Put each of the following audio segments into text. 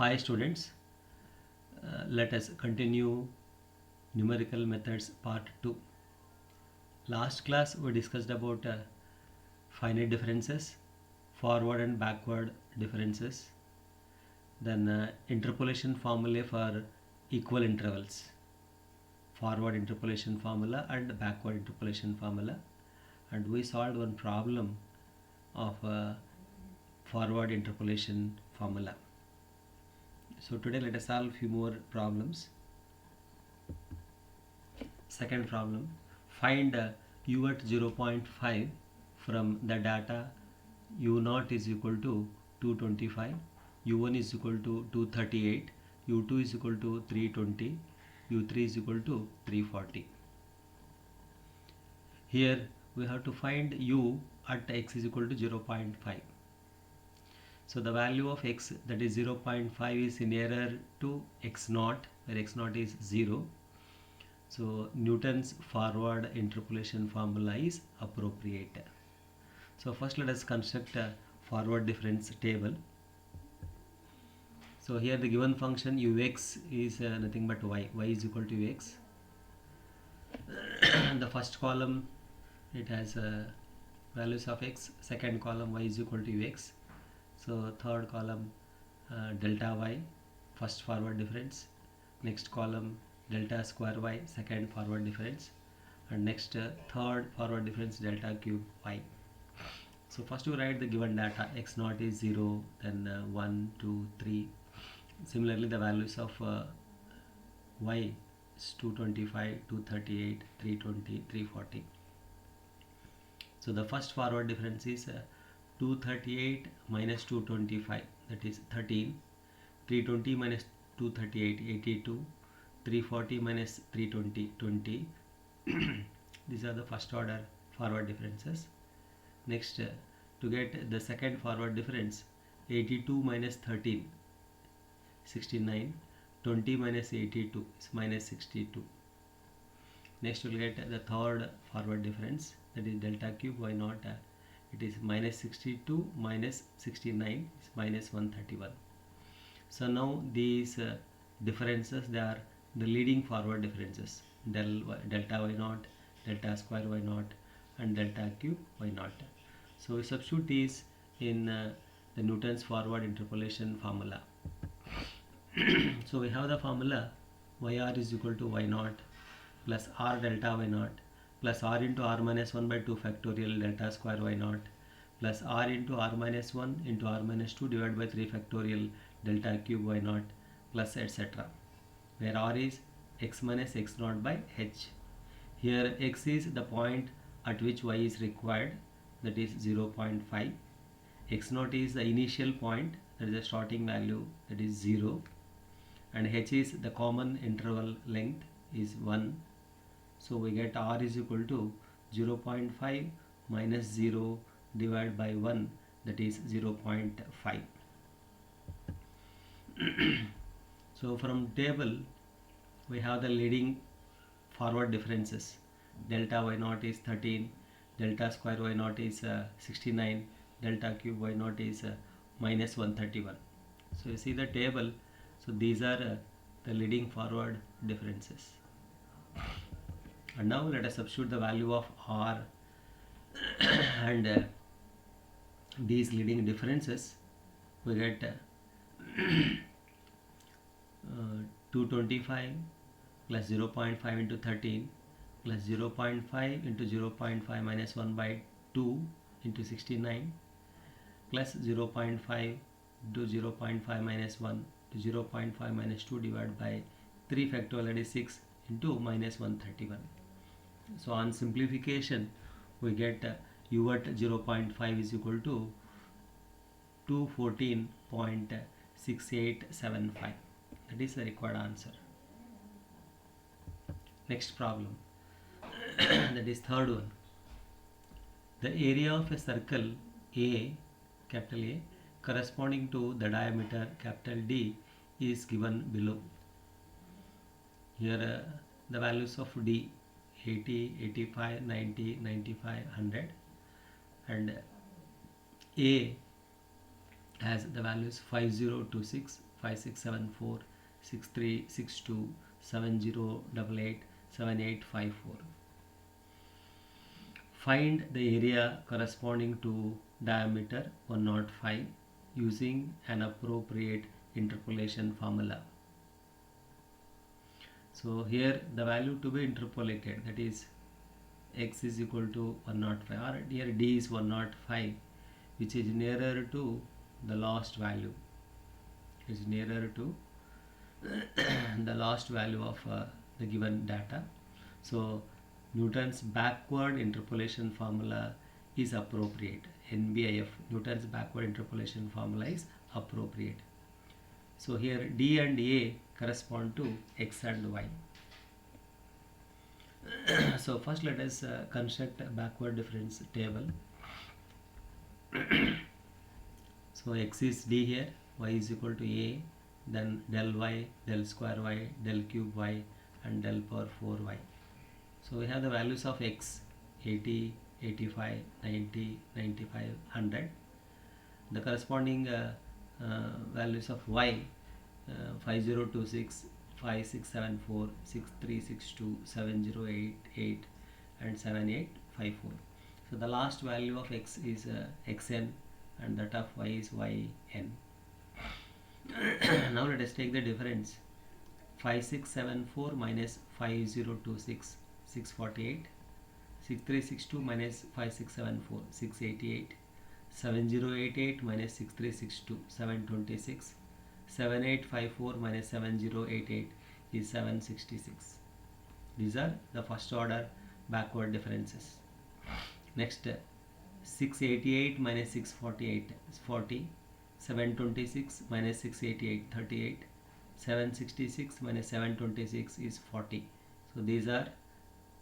Hi students, let us continue numerical methods part 2. Last class we discussed about finite differences, forward and backward differences, then interpolation formulae for equal intervals, forward interpolation formula and backward interpolation formula, and we solved one problem of forward interpolation formula. So today let us solve few more problems. Second problem, find u at 0.5 from the data u0 is equal to 225, u1 is equal to 238, u2 is equal to 320, u3 is equal to 340. Here we have to find u at x is equal to 0.5. So the value of x, that is 0.5, is nearer to x0, where x0 is 0. So Newton's forward interpolation formula is appropriate. So first let us construct a forward difference table. So here the given function ux is nothing but y is equal to ux. The first column, it has values of x, second column y is equal to ux. So third column delta y, first forward difference, next column delta square y, second forward difference, and next third forward difference delta cube y. So first we write the given data, x0 is 0, then 1, 2, 3. Similarly the values of y is 225, 238, 320, 340. So the first forward difference is 238 minus 225, that is 13, 320 minus 238, 82, 340 minus 320, 20. These are the first order forward differences. Next, to get the second forward difference, 82 minus 13, 69, 20 minus 82 is minus 62. Next we will get the third forward difference, that is delta cube y naught, it is minus 62 minus 69 is minus 131. So now these differences, they are the leading forward differences, delta y naught, delta square y naught, and delta cube y naught. So we substitute these in the Newton's forward interpolation formula. So we have the formula yr is equal to y naught plus r delta y naught plus r into r minus 1 by 2 factorial delta square y naught plus r into r minus 1 into r minus 2 divided by 3 factorial delta cube y naught plus etc., where r is x minus x naught by h. Here x is the point at which y is required, that is 0.5. x naught is the initial point, that is the starting value, that is 0, and h is the common interval length, is 1. So we get r is equal to 0.5 minus 0 divided by 1, that is 0.5. So from table we have the leading forward differences. Delta y naught is 13, delta square y naught is 69, delta cube y naught is minus 131. So you see the table. So these are the leading forward differences. And now let us substitute the value of r and these leading differences. We get 225 plus 0.5 into 13 plus 0.5 into 0.5 minus 1 by 2 into 69 plus 0.5 into 0.5 minus 1 to 0.5 minus 2 divided by 3 factorial, that is 6, into minus 131. So on simplification we get u at 0.5 is equal to 214.6875. That is the required answer. Next problem, that is third one. The area of a circle A, capital A, corresponding to the diameter capital D is given below. Here the values of D, 80, 85, 90, 95, 100, and A has the values 5026, 5674, 6362, 7088, 7854. Find the area corresponding to diameter 105 using an appropriate interpolation formula. So here the value to be interpolated, that is x is equal to 105, or here d is 105, which is nearer to the last value, is nearer to the last value of the given data. So Newton's backward interpolation formula is appropriate. NBIF, Newton's backward interpolation formula, is appropriate. So here D and A correspond to x and y. So first let us construct a backward difference table. So x is D here, y is equal to A, then del y, del square y, del cube y, and del power 4y. So we have the values of x 80, 85, 90, 95, 100. The corresponding values of y 5026, 5674, 6362, 7088, and 7854. So the last value of x is xn, and that of y is yn. Now let us take the difference. 5674 minus 5026, 648. 6362 minus 5674, 688. 7088 minus 6362, 726. 7854 minus 7088 is 766. These are the first order backward differences. Next, 688 minus 648 is 40. 726 minus 688, 38. 766 minus 726 is 40. So these are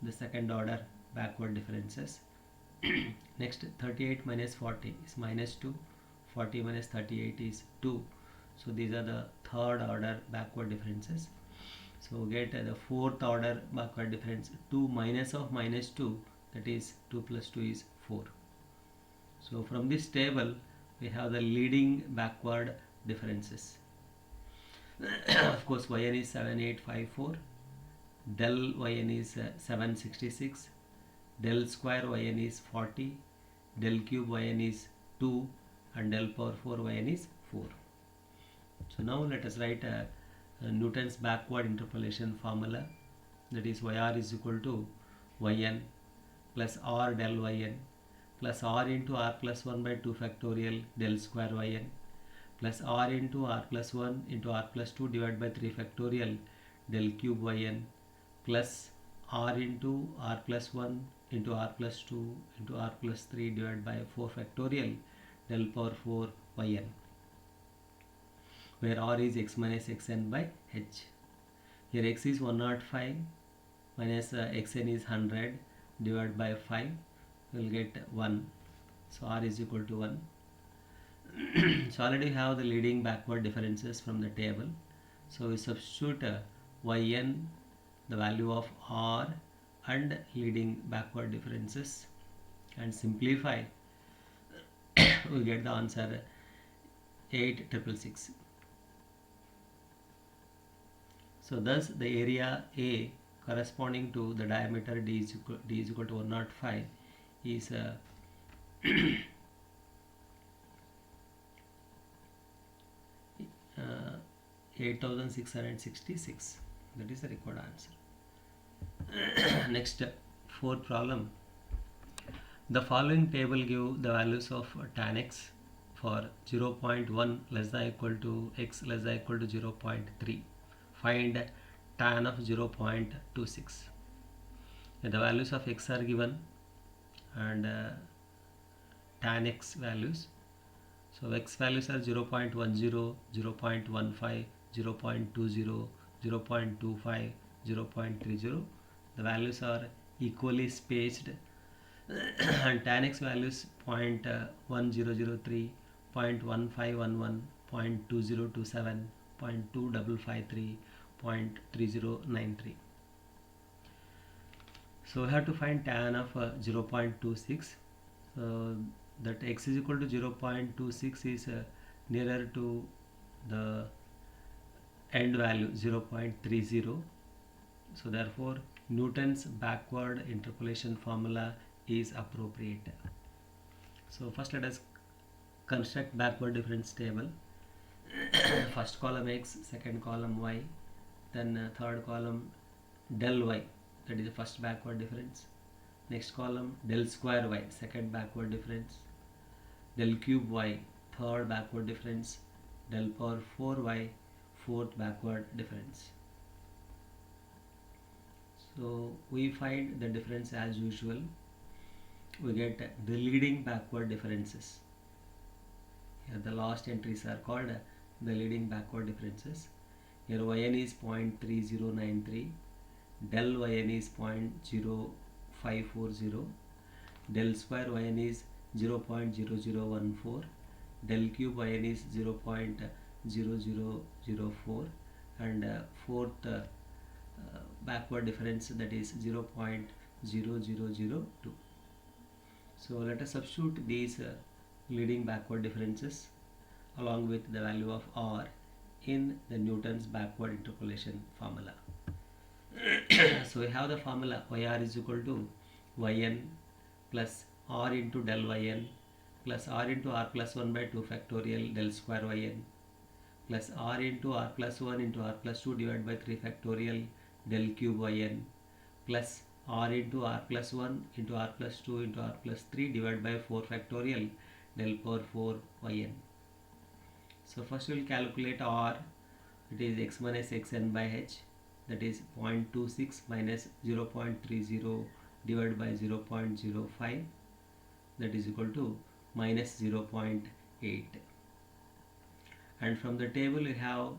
the second order backward differences. Next, 38 minus 40 is minus 2. 40 minus 38 is 2. So these are the third order backward differences. So get the fourth order backward difference, 2 minus of minus 2, that is 2 plus 2 is 4. So from this table we have the leading backward differences. Of course yn is 7854, del yn is 766, del square yn is 40, del cube yn is 2, and del power 4 yn is 4. So now let us write Newton's backward interpolation formula, that is yr is equal to yn plus r del yn plus r into r plus 1 by 2 factorial del square yn plus r into r plus 1 into r plus 2 divided by 3 factorial del cube yn plus r into r plus 1 into r plus 2 into r plus 3 divided by 4 factorial del power 4 yn, where r is x minus xn by h. Here x is 105 minus xn is 100 divided by 5, we will get 1. So r is equal to 1. So already we have the leading backward differences from the table. So we substitute yn, the value of r, and leading backward differences, and simplify. We get the answer 8666. So thus the area A corresponding to the diameter d is equal to 105 is 8666. That is the required answer. Next, fourth problem. The following table give the values of tan x for 0.1 less than equal to x less than equal to 0.3. Find tan of 0.26. The values of x are given and tan x values. So x values are 0.10, 0.15, 0.20, 0.25, 0.30. The values are equally spaced and tan x values 0.1003, 0.1511, 0.2027, 0.2553, 0.3093. So we have to find tan of 0.26. So that x is equal to 0.26 is nearer to the end value 0.30. So therefore Newton's backward interpolation formula is appropriate. So first let us construct backward difference table. First column x, second column y, then third column del y, that is the first backward difference. Next column del square y, second backward difference. Del cube y, third backward difference. Del power 4y, fourth backward difference. So we find the difference as usual. We get the leading backward differences. Here the last entries are called the leading backward differences. Here yn is 0.3093, del yn is 0.0540, del square yn is 0.0014, del cube yn is 0.0004, and fourth backward difference, that is 0.0002. So let us substitute these leading backward differences along with the value of r in the Newton's backward interpolation formula. So we have the formula yr is equal to yn plus r into del yn plus r into r plus 1 by 2 factorial del square yn plus r into r plus 1 into r plus 2 divided by 3 factorial del cube yn plus r into r plus 1 into r plus 2 into r plus 3 divided by 4 factorial del power 4 yn. So first we will calculate r. It is x minus xn by h, that is 0.26 minus 0.30 divided by 0.05, that is equal to minus 0.8. And from the table we have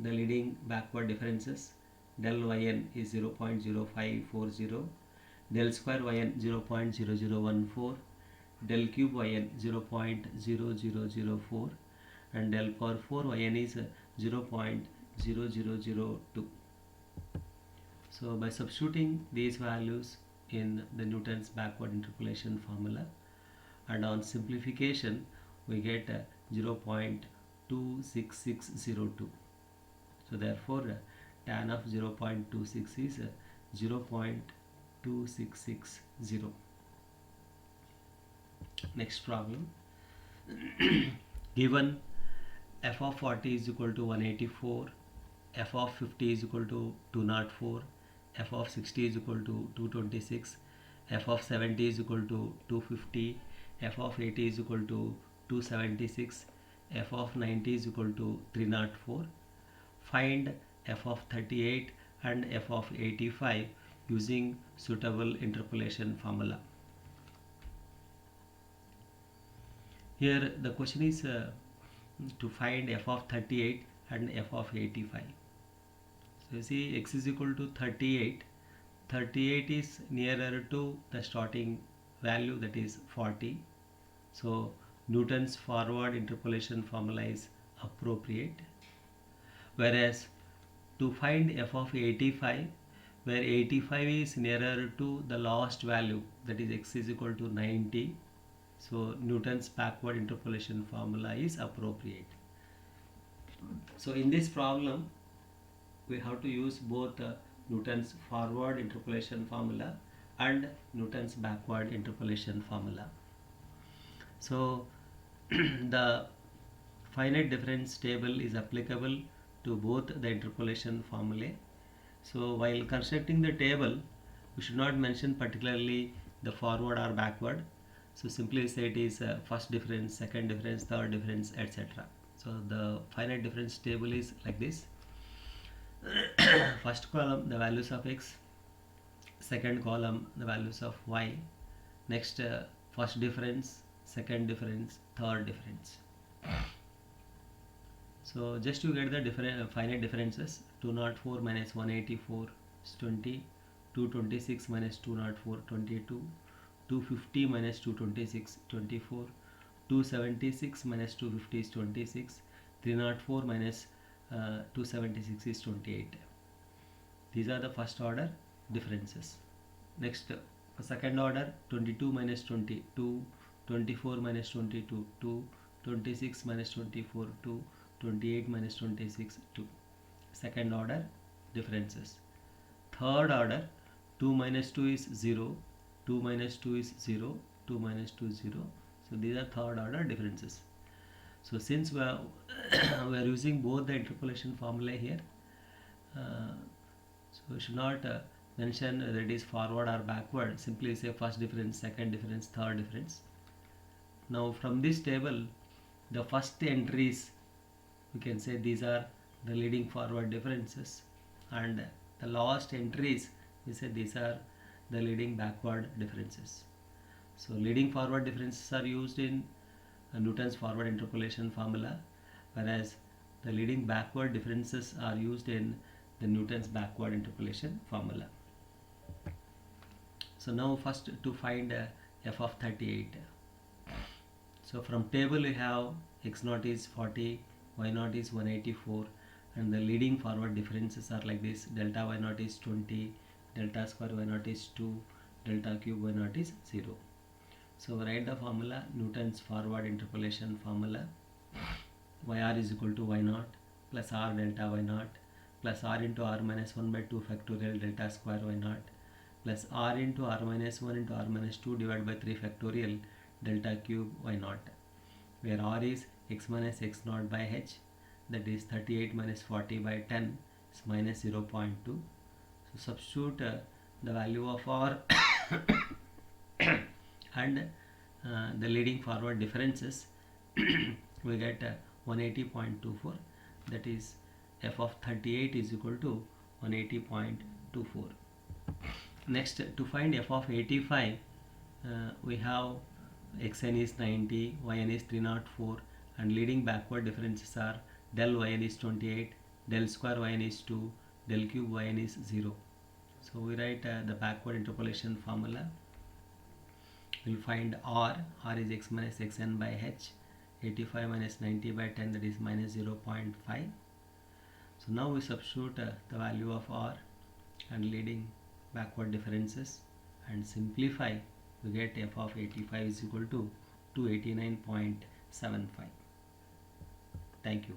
the leading backward differences. Del yn is 0.0540, del square yn 0.0014, del cube yn 0.0004, and del power 4 yn is 0.0002. So by substituting these values in the Newton's backward interpolation formula and on simplification we get 0.26602. So therefore tan of 0.26 is 0.2660. Next problem. Given f of 40 is equal to 184, f of 50 is equal to 204, f of 60 is equal to 226, f of 70 is equal to 250, f of 80 is equal to 276, f of 90 is equal to 304. Find f of 38 and f of 85 using suitable interpolation formula. Here the question is to find f of 38 and f of 85. So you see x is equal to 38. 38 is nearer to the starting value, that is 40. So Newton's forward interpolation formula is appropriate. Whereas to find f of 85, where 85 is nearer to the last value, that is x is equal to 90, so Newton's backward interpolation formula is appropriate. So in this problem we have to use both Newton's forward interpolation formula and Newton's backward interpolation formula. So the finite difference table is applicable to both the interpolation formulae. So while constructing the table we should not mention particularly the forward or backward. So simply say it is first difference, second difference, third difference, etc. So the finite difference table is like this. First column the values of x, second column the values of y, next first difference, second difference, third difference. So just to get the different finite differences, 204 minus 184 is 20, 226 minus 204 22, 250 minus 226 24, 276 minus 250 is 26, 304 minus 276 is 28. These are the first order differences. Next second order, 22 minus 20 2, 24 minus 22 2, 26 minus 24 2, 28 minus 26 2. second order differences. Third order, 2 minus 2 is 0, 2 minus 2 is 0, 2 minus 2 is 0. So these are third order differences. So since we are, we are using both the interpolation formula here, so we should not mention whether it is forward or backward. Simply say first difference, second difference, third difference. Now from this table, the first entries, we can say these are the leading forward differences, and the last entries, we say these are the leading backward differences. So leading forward differences are used in Newton's forward interpolation formula, whereas the leading backward differences are used in the Newton's backward interpolation formula. So now first to find f of 38. So from table we have x0 is 40, y0 is 184, and the leading forward differences are like this: delta y0 is 20, delta square y0 is 2, delta cube y0 is 0. So write the formula, Newton's forward interpolation formula: yr is equal to y0 plus r delta y0 plus r into r minus 1 by 2 factorial delta square y0 plus r into r minus 1 into r minus 2 divided by 3 factorial delta cube y0, where r is x minus x0 by h, that is 38 minus 40 by 10 is minus 0.2. So substitute the value of r and the leading forward differences. We get 180.24, that is f of 38 is equal to 180.24. Next, to find f of 85, we have xn is 90, yn is 304, and leading backward differences are del yn is 28, del square yn is 2, del cube yn is 0. So we write the backward interpolation formula. We'll find r is x minus xn by h, 85 minus 90 by 10, that is minus 0.5. So now we substitute the value of r and leading backward differences and simplify. We get f of 85 is equal to 289.75. Thank you.